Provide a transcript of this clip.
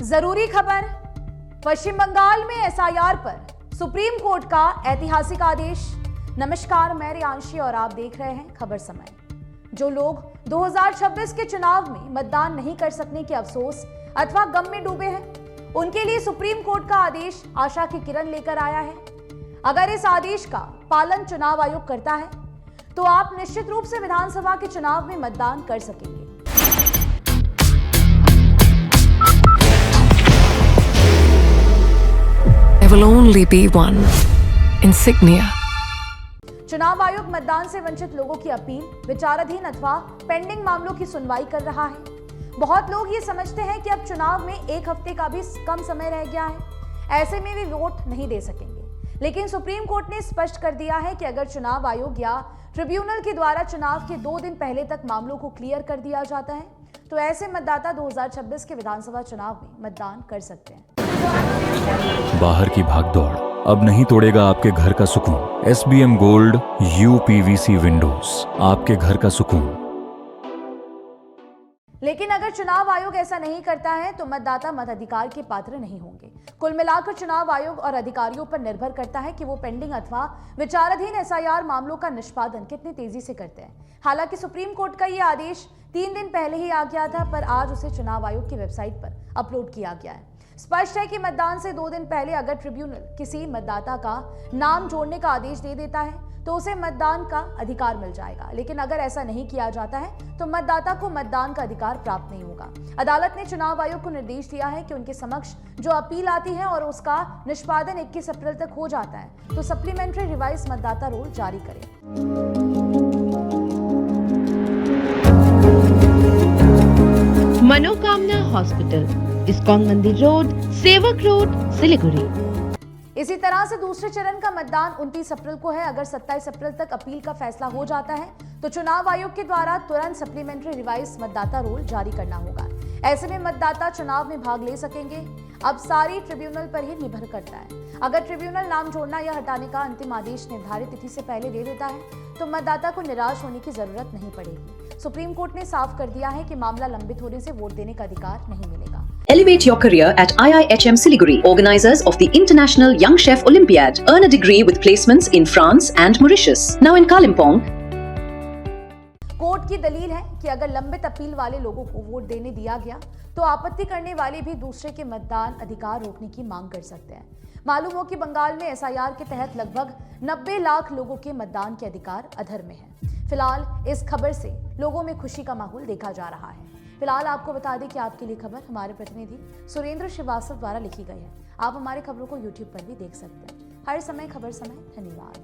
जरूरी खबर। पश्चिम बंगाल में एसआईआर पर सुप्रीम कोर्ट का ऐतिहासिक आदेश। नमस्कार, मैं रियांशी और आप देख रहे हैं खबर समय। जो लोग 2026 के चुनाव में मतदान नहीं कर सकने के अफसोस अथवा गम में डूबे हैं, उनके लिए सुप्रीम कोर्ट का आदेश आशा की किरण लेकर आया है। अगर इस आदेश का पालन चुनाव आयोग करता है तो आप निश्चित रूप से विधानसभा के चुनाव में मतदान कर सकेंगे। There will only be one insignia. चुनाव आयोग मतदान से वंचित लोगों की अपील, विचाराधीन अथवा पेंडिंग मामलों की सुनवाई कर रहा है। बहुत लोग ये समझते हैं कि अब चुनाव में एक हफ्ते का भी कम समय रह गया है, ऐसे में वे वोट नहीं दे सकेंगे। लेकिन सुप्रीम कोर्ट ने स्पष्ट कर दिया है कि अगर चुनाव आयोग या ट्रिब्यूनल के द्वारा चुनाव के 2 दिन पहले तक मामलों को क्लियर कर दिया जाता है तो ऐसे मतदाता 2026 के विधानसभा चुनाव में मतदान कर सकते हैं। बाहर की भागदौड़ अब नहीं तोड़ेगा आपके घर का सुकून। SBM गोल्ड UPVC विंडोज, आपके घर का सुकून। लेकिन अगर चुनाव आयोग ऐसा नहीं करता है तो मतदाता मताधिकार के पात्र नहीं होंगे। कुल मिलाकर चुनाव आयोग और अधिकारियों पर निर्भर करता है कि वो पेंडिंग अथवा विचाराधीन SIR मामलों का निष्पादन कितनी तेजी से करते हैं। हालांकि सुप्रीम कोर्ट का ये आदेश 3 दिन पहले ही आ गया था, पर आज उसे चुनाव आयोग की वेबसाइट पर अपलोड किया गया है। स्पष्ट है कि मतदान से 2 दिन पहले अगर ट्रिब्यूनल किसी मतदाता का नाम जोड़ने का आदेश दे देता है तो उसे मतदान का अधिकार मिल जाएगा। लेकिन अगर ऐसा नहीं किया जाता है तो मतदाता को मतदान का अधिकार प्राप्त नहीं होगा। अदालत ने चुनाव आयोग को निर्देश दिया है कि उनके समक्ष जो अपील आती है और उसका निष्पादन 21 अप्रैल तक हो जाता है तो सप्लीमेंट्री रिवाइज मतदाता रोल जारी करें। मनोकामना हॉस्पिटल, इस्कॉन मंदिर रोड, सेवक रोड, सिलीगुड़ी। इसी तरह से दूसरे चरण का मतदान 29 अप्रैल को है। अगर 27 अप्रैल तक अपील का फैसला हो जाता है तो चुनाव आयोग के द्वारा तुरंत सप्लीमेंट्री रिवाइज मतदाता रोल जारी करना होगा। ऐसे में मतदाता चुनाव में भाग ले सकेंगे। अब सारी ट्रिब्यूनल पर ही निर्भर करता है। अगर ट्रिब्यूनल नाम जोड़ना या हटाने का अंतिम आदेश निर्धारित तिथि से पहले दे देता है तो मतदाता को निराश होने की जरूरत नहीं पड़ेगी। सुप्रीम कोर्ट ने साफ कर दिया है कि मामला लंबित होने से वोट देने का अधिकार नहीं मिलेगा। Elevate your career at IIHM Siliguri, organizers of the International Young Chef Olympiad. Earn a degree with placements in France and Mauritius. Now in Kalimpong. Court की दलील है कि अगर लंबित अपील वाले लोगों को वोट देने दिया गया तो आपत्ति करने वाले भी दूसरे के मतदान अधिकार रोकने की मांग कर सकते हैं। मालूम हो कि बंगाल में SIR के तहत लगभग 90 लाख लोगों के मतदान के अधिकार अधर में हैं। फिलहाल इस खबर से लोगों में खुशी का माहौल देखा जा रहा है। फिलहाल आपको बता दें कि आपके लिए खबर हमारे प्रतिनिधि सुरेंद्र श्रीवास्तव द्वारा लिखी गई है। आप हमारे खबरों को YouTube पर भी देख सकते हैं। हर समय खबर समय। धन्यवाद।